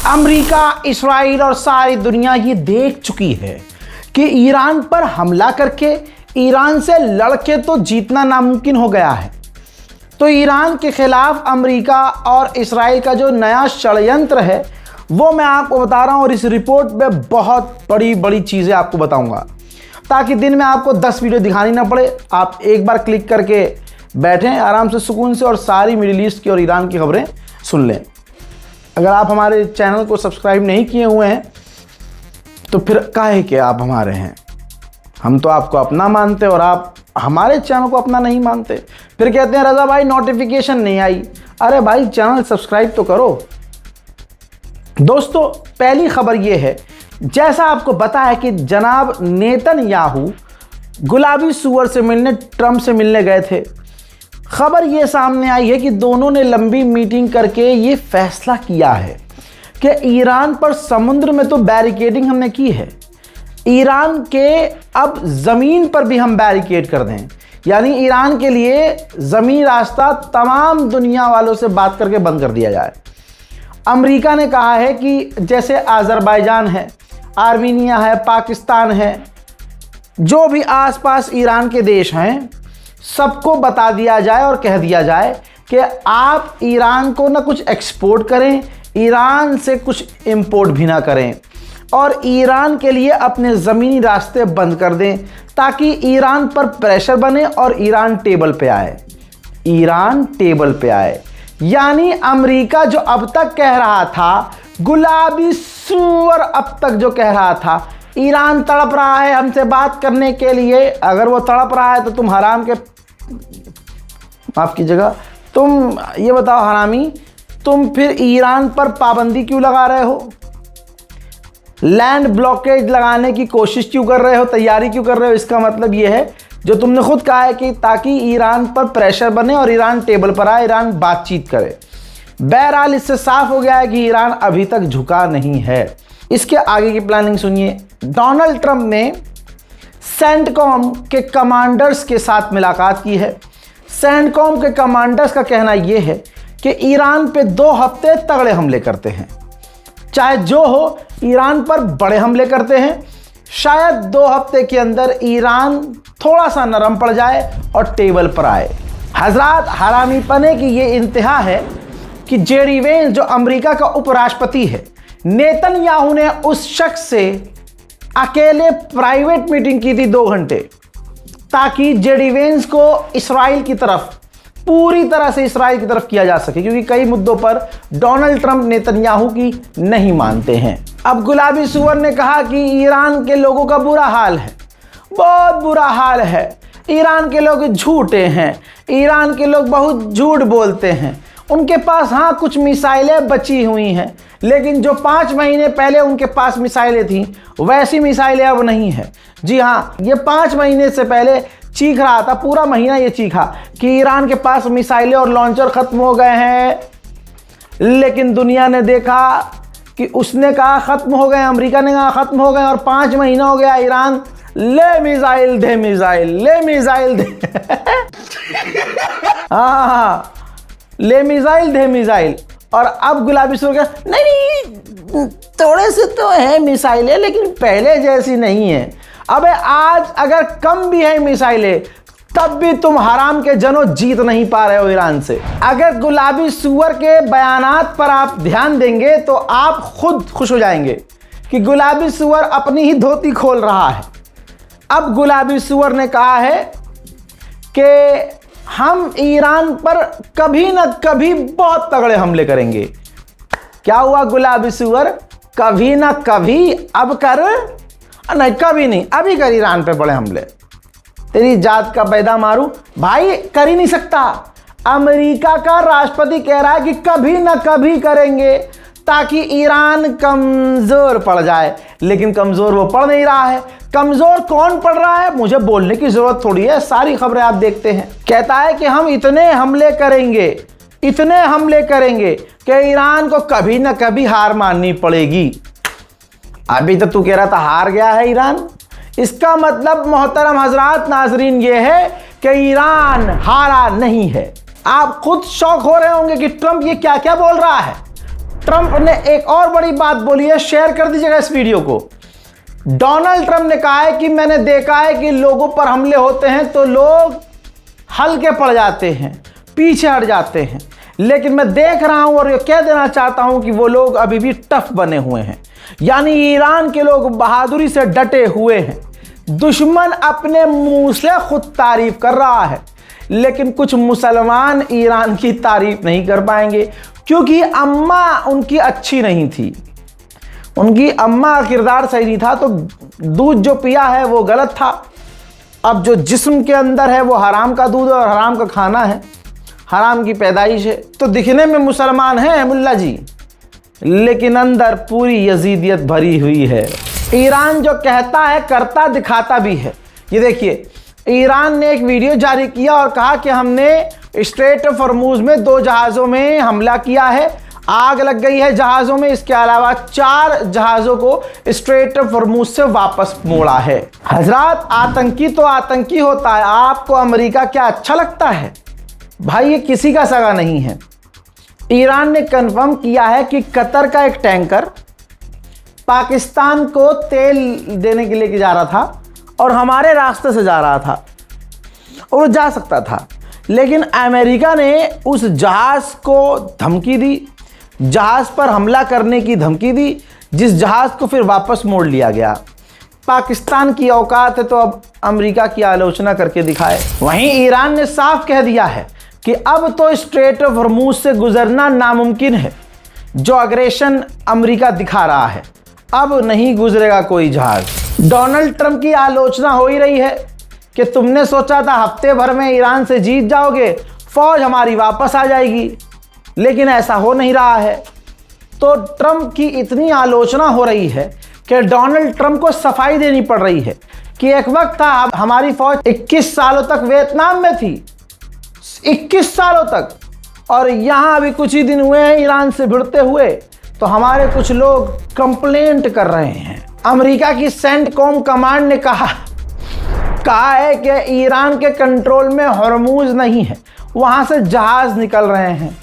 America, Israel और सारी दुनिया ये देख चुकी है कि ईरान पर हमला करके ईरान से लड़के तो जीतना नामुमकिन हो गया है। तो ईरान के खिलाफ अमेरिका और इस्राइल का जो नया षड्यंत्र है वो मैं आपको बता रहा हूँ, और इस रिपोर्ट में बहुत बड़ी बड़ी चीज़ें आपको बताऊंगा ताकि दिन में आपको 10 वीडियो दिखानी ना पड़े। आप एक बार क्लिक करके बैठें आराम से, सुकून से, और सारी मिडिल ईस्ट की और ईरान की खबरें सुन लें। अगर आप हमारे चैनल को सब्सक्राइब नहीं किए हुए हैं तो फिर काहे के आप हमारे हैं। हम तो आपको अपना मानते और आप हमारे चैनल को अपना नहीं मानते। फिर कहते हैं रज़ा भाई नोटिफिकेशन नहीं आई। अरे भाई चैनल सब्सक्राइब तो करो। दोस्तों पहली खबर ये है, जैसा आपको पता है कि जनाब नेतन्याहू गुलाबी सूअर से मिलने, ट्रंप से मिलने गए थे। खबर ये सामने आई है कि दोनों ने लंबी मीटिंग करके ये फैसला किया है कि ईरान पर समुद्र में तो बैरिकेडिंग हमने की है, ईरान के अब ज़मीन पर भी हम बैरिकेड कर दें। यानी ईरान के लिए ज़मीन रास्ता तमाम दुनिया वालों से बात करके बंद कर दिया जाए। अमेरिका ने कहा है कि जैसे अज़रबैजान है, आर्मीनिया है, पाकिस्तान है, जो भी आसपास ईरान के देश हैं सबको बता दिया जाए और कह दिया जाए कि आप ईरान को ना कुछ एक्सपोर्ट करें, ईरान से कुछ इंपोर्ट भी ना करें, और ईरान के लिए अपने ज़मीनी रास्ते बंद कर दें ताकि ईरान पर प्रेशर बने और ईरान टेबल पे आए। ईरान टेबल पे आए यानी अमेरिका जो अब तक कह रहा था, गुलाबी सूअर अब तक जो कह रहा था ईरान तड़प रहा है हमसे बात करने के लिए, अगर वो तड़प रहा है तो तुम हराम के, माफ़ कीजिएगा, तुम ये बताओ हरामी, तुम फिर ईरान पर पाबंदी क्यों लगा रहे हो, लैंड ब्लॉकेज लगाने की कोशिश क्यों कर रहे हो, तैयारी क्यों कर रहे हो। इसका मतलब ये है जो तुमने खुद कहा है कि ताकि ईरान पर प्रेशर बने और ईरान टेबल पर आए, ईरान बातचीत करे। बहरहाल इससे साफ हो गया है कि ईरान अभी तक झुका नहीं है। इसके आगे की प्लानिंग सुनिए। डोनाल्ड ट्रंप ने सेंटकॉम के कमांडर्स के साथ मुलाकात की है। सेंटकॉम के कमांडर्स का कहना यह है कि ईरान पे 2 हफ्ते तगड़े हमले करते हैं, चाहे जो हो, ईरान पर बड़े हमले करते हैं। शायद 2 हफ्ते के अंदर ईरान थोड़ा सा नरम पड़ जाए और टेबल पर आए। हजरात, हरामीपने की ये इंतहा है कि जेडी वेंस जो अमेरिका का उपराष्ट्रपति है, नेतन्याहू ने उस शख्स से अकेले प्राइवेट मीटिंग की थी 2 घंटे, ताकि जेडी वेंस को इस्राइल की तरफ, पूरी तरह से इस्राइल की तरफ किया जा सके, क्योंकि कई मुद्दों पर डोनाल्ड ट्रंप नेतन्याहू की नहीं मानते हैं। अब गुलाबी सूअर ने कहा कि ईरान के लोगों का बुरा हाल है, बहुत बुरा हाल है, ईरान के लोग झूठे हैं, ईरान के लोग बहुत झूठ बोलते हैं, उनके पास हाँ कुछ मिसाइलें बची हुई हैं, लेकिन जो 5 महीने पहले उनके पास मिसाइलें थीं वैसी मिसाइलें अब नहीं है। जी हाँ, ये 5 महीने से पहले चीख रहा था, पूरा महीना ये चीखा कि ईरान के पास मिसाइलें और लॉन्चर ख़त्म हो गए हैं, लेकिन दुनिया ने देखा कि उसने कहा ख़त्म हो गए, अमेरिका ने कहा ख़त्म हो गए, और 5 महीना हो गया ईरान ले मिसाइल दे मिसाइल, ले मिसाइल दे हाँ, ले मिसाइल दे मिसाइल। और अब गुलाबी सूअर का नहीं, थोड़े से तो है मिसाइलें लेकिन पहले जैसी नहीं है। अबे आज अगर कम भी है मिसाइलें तब भी तुम हराम के जनो जीत नहीं पा रहे हो ईरान से। अगर गुलाबी सूअर के बयानात पर आप ध्यान देंगे तो आप खुद खुश हो जाएंगे कि गुलाबी सूअर अपनी ही धोती खोल रहा है। अब गुलाबी सूअर ने कहा है कि हम ईरान पर कभी ना कभी बहुत तगड़े हमले करेंगे। क्या हुआ गुलाबी सूअर, कभी ना कभी अब कर, नहीं कभी नहीं, अभी कर ईरान पे बड़े हमले। तेरी जात का पैदा मारूं भाई, कर ही नहीं सकता। अमेरिका का राष्ट्रपति कह रहा है कि कभी ना कभी करेंगे ताकि ईरान कमजोर पड़ जाए, लेकिन कमजोर वो पड़ नहीं रहा है। कमजोर कौन पड़ रहा है मुझे बोलने की जरूरत थोड़ी है, सारी खबरें आप देखते हैं। कहता है कि हम इतने हमले करेंगे, इतने हमले करेंगे कि ईरान को कभी ना कभी हार माननी पड़ेगी। अभी तो तू कह रहा था हार गया है ईरान, इसका मतलब मोहतरम हजरात नाजरीन ये है कि ईरान हारा नहीं है। आप खुद शौक हो रहे होंगे कि ट्रंप ये क्या क्या बोल रहा है। ट्रंप ने एक और बड़ी बात बोली है, शेयर कर दीजिएगा इस वीडियो को। डोनाल्ड ट्रंप ने कहा है कि मैंने देखा है कि लोगों पर हमले होते हैं तो लोग हल्के पड़ जाते हैं, पीछे हट जाते हैं, लेकिन मैं देख रहा हूं और ये कह देना चाहता हूं कि वो लोग अभी भी टफ बने हुए हैं। यानी ईरान के लोग बहादुरी से डटे हुए हैं। दुश्मन अपने मुंह से खुद तारीफ कर रहा है, लेकिन कुछ मुसलमान ईरान की तारीफ नहीं कर पाएंगे, क्योंकि अम्मा उनकी अच्छी नहीं थी, उनकी अम्मा का किरदार सही नहीं था, तो दूध जो पिया है वो गलत था। अब जो जिस्म के अंदर है वो हराम का दूध और हराम का खाना है, हराम की पैदाइश है। तो दिखने में मुसलमान हैं मुल्ला जी, लेकिन अंदर पूरी यजीदियत भरी हुई है। ईरान जो कहता है करता दिखाता भी है। ये देखिए, ईरान ने एक वीडियो जारी किया और कहा कि हमने स्ट्रेट ऑफ हॉर्मूज में 2 जहाज़ों में हमला किया है, आग लग गई है जहाज़ों में। इसके अलावा 4 जहाज़ों को स्ट्रेट ऑफ हॉर्मूज से वापस मोड़ा है। हजरात, आतंकी तो आतंकी होता है। आपको अमेरिका क्या अच्छा लगता है? भाई ये किसी का सगा नहीं है। ईरान ने कंफर्म किया है कि कतर का एक टैंकर पाकिस्तान को तेल देने के लिए जा रहा था और हमारे रास्ते से जा रहा था और वो जा सकता था, लेकिन अमेरिका ने उस जहाज़ को धमकी दी, जहाज़ पर हमला करने की धमकी दी, जिस जहाज़ को फिर वापस मोड़ लिया गया। पाकिस्तान की औकात है तो अब अमेरिका की आलोचना करके दिखाए। वहीं ईरान ने साफ कह दिया है कि अब तो स्ट्रेट ऑफ हॉर्मूज से गुजरना नामुमकिन है। जो अग्रेशन अमेरिका दिखा रहा है, अब नहीं गुजरेगा कोई जहाज। डोनाल्ड ट्रंप की आलोचना हो ही रही है कि तुमने सोचा था हफ्ते भर में ईरान से जीत जाओगे, फौज हमारी वापस आ जाएगी, लेकिन ऐसा हो नहीं रहा है। तो ट्रंप की इतनी आलोचना हो रही है कि डोनाल्ड ट्रंप को सफाई देनी पड़ रही है कि एक वक्त था हमारी फौज 21 सालों तक वियतनाम में थी, 21 सालों तक, और यहां अभी कुछ ही दिन हुए हैं ईरान से भिड़ते हुए, तो हमारे कुछ लोग कंप्लेंट कर रहे हैं। अमेरिका की सेंटकॉम कमांड ने कहा है कि ईरान के कंट्रोल में हॉर्मूज नहीं है, वहां से जहाज निकल रहे हैं।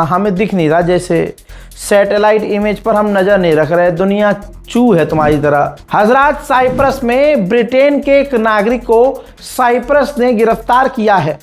हमें दिख नहीं रहा, जैसे सैटेलाइट इमेज पर हम नज़र नहीं रख रहे, दुनिया चू है तुम्हारी तरह। हजरात, साइप्रस में ब्रिटेन के एक नागरिक को साइप्रस ने गिरफ्तार किया है।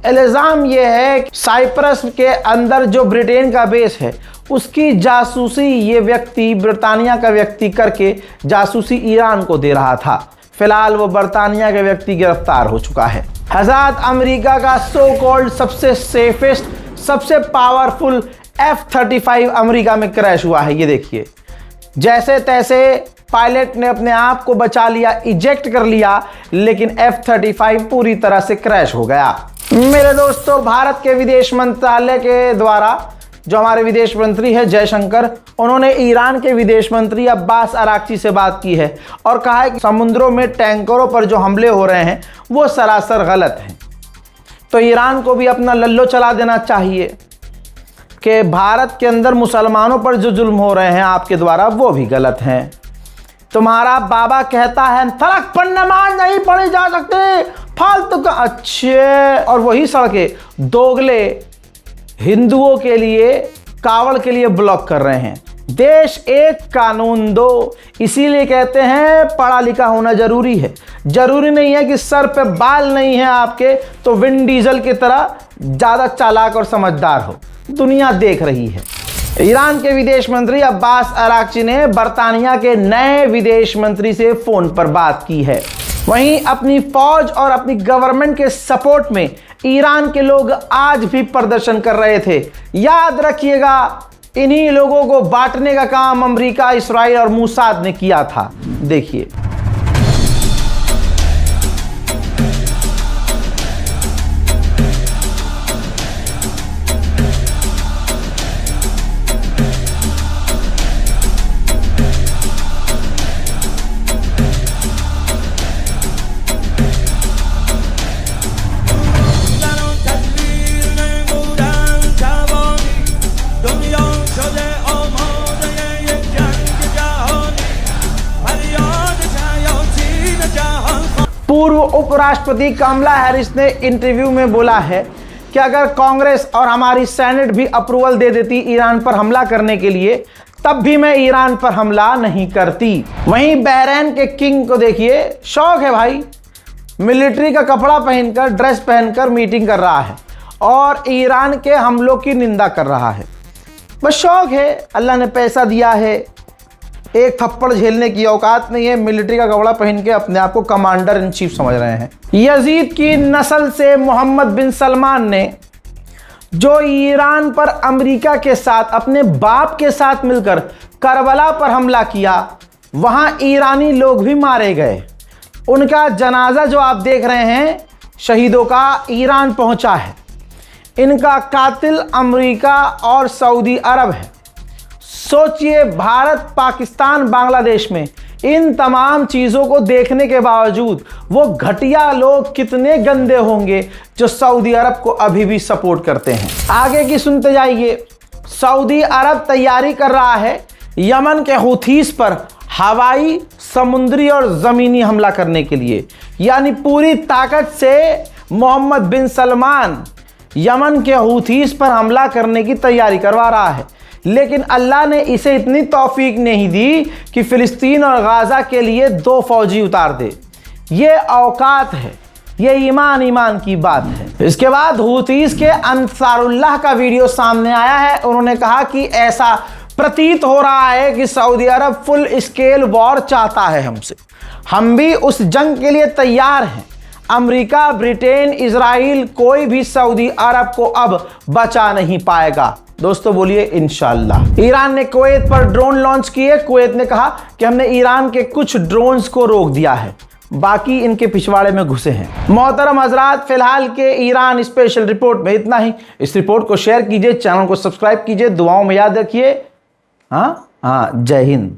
इल्ज़ाम यह है कि साइप्रस के अंदर जो ब्रिटेन का बेस है उसकी जासूसी ये व्यक्ति, ब्रिटानिया का व्यक्ति करके जासूसी ईरान को दे रहा था। फिलहाल वो बरतानिया का व्यक्ति गिरफ्तार हो चुका है। हजरात, अमेरिका का सो कॉल्ड सबसे सेफेस्ट, सबसे पावरफुल F-35 अमेरिका में क्रैश हुआ है। ये देखिए, जैसे तैसे पायलट ने अपने आप को बचा लिया, इजेक्ट कर लिया, लेकिन F-35 पूरी तरह से क्रैश हो गया। मेरे दोस्तों, भारत के विदेश मंत्रालय के द्वारा जो हमारे विदेश मंत्री है जयशंकर, उन्होंने ईरान के विदेश मंत्री अब्बास अराक्ची से बात की है और कहा है कि समुद्रों में टैंकरों पर जो हमले हो रहे हैं वो सरासर गलत हैं। तो ईरान को भी अपना लल्लो चला देना चाहिए कि भारत के अंदर मुसलमानों पर जो जुल्म हो रहे हैं आपके द्वारा वो भी गलत हैं। तुम्हारा बाबा कहता है सड़क पर नमाज नहीं पढ़ी जा सकती, फालतू का। अच्छे, और वही सड़कें दोगले हिंदुओं के लिए, कावड़ के लिए ब्लॉक कर रहे हैं। देश एक कानून दो, इसीलिए कहते हैं पढ़ा लिखा होना जरूरी है। जरूरी नहीं है कि सर पे बाल नहीं है आपके तो विन डीजल की तरह ज़्यादा चालाक और समझदार हो। दुनिया देख रही है। ईरान के विदेश मंत्री अब्बास अराक्ची ने बरतानिया के नए विदेश मंत्री से फ़ोन पर बात की है। वहीं अपनी फौज और अपनी गवर्नमेंट के सपोर्ट में ईरान के लोग आज भी प्रदर्शन कर रहे थे। याद रखिएगा, इन्हीं लोगों को बांटने का काम अमेरिका, इस्राइल और मूसाद ने किया था। देखिए, पूर्व उपराष्ट्रपति कमला हैरिस ने इंटरव्यू में बोला है कि अगर कांग्रेस और हमारी सेनेट भी अप्रूवल दे देती ईरान पर हमला करने के लिए, तब भी मैं ईरान पर हमला नहीं करती। वहीं बहरीन के किंग को देखिए, शौक है भाई, मिलिट्री का कपड़ा पहनकर, ड्रेस पहनकर मीटिंग कर रहा है और ईरान के हमलों की निंदा कर रहा है। बस शौक है, अल्लाह ने पैसा दिया है, एक थप्पड़ झेलने की औकात नहीं है, मिलिट्री का कपड़ा पहन के अपने आप को कमांडर इन चीफ समझ रहे हैं। यजीद की नस्ल से मोहम्मद बिन सलमान ने जो ईरान पर अमेरिका के साथ, अपने बाप के साथ मिलकर करबला पर हमला किया, वहां ईरानी लोग भी मारे गए। उनका जनाजा जो आप देख रहे हैं शहीदों का, ईरान पहुंचा है। इनका कातिल अमेरिका और सऊदी अरब है। सोचिए, भारत, पाकिस्तान, बांग्लादेश में इन तमाम चीज़ों को देखने के बावजूद वो घटिया लोग कितने गंदे होंगे जो सऊदी अरब को अभी भी सपोर्ट करते हैं। आगे की सुनते जाइए। सऊदी अरब तैयारी कर रहा है यमन के हुथीस पर हवाई, समुद्री और ज़मीनी हमला करने के लिए। यानी पूरी ताकत से मोहम्मद बिन सलमान यमन के हुथीस पर हमला करने की तैयारी करवा रहा है। लेकिन अल्लाह ने इसे इतनी तौफीक नहीं दी कि फ़िलिस्तीन और गाज़ा के लिए 2 फौजी उतार दे। ये औकात है, ये ईमान की बात है। इसके बाद हुथीस के अंसारुल्लाह का वीडियो सामने आया है। उन्होंने कहा कि ऐसा प्रतीत हो रहा है कि सऊदी अरब फुल स्केल वॉर चाहता है हमसे, हम भी उस जंग के लिए तैयार हैं। अमेरिका, ब्रिटेन, इजराइल, कोई भी सऊदी अरब को अब बचा नहीं पाएगा। दोस्तों बोलिए इंशाअल्लाह। ईरान ने कुवैत पर ड्रोन लॉन्च किए। कुवैत ने कहा कि हमने ईरान के कुछ ड्रोन्स को रोक दिया है, बाकी इनके पिछवाड़े में घुसे हैं। मोहतरम हजरात, फिलहाल के ईरान स्पेशल रिपोर्ट में इतना ही। इस रिपोर्ट को शेयर कीजिए, चैनल को सब्सक्राइब कीजिए, दुआओं में याद रखिए। हाँ, जय हिंद।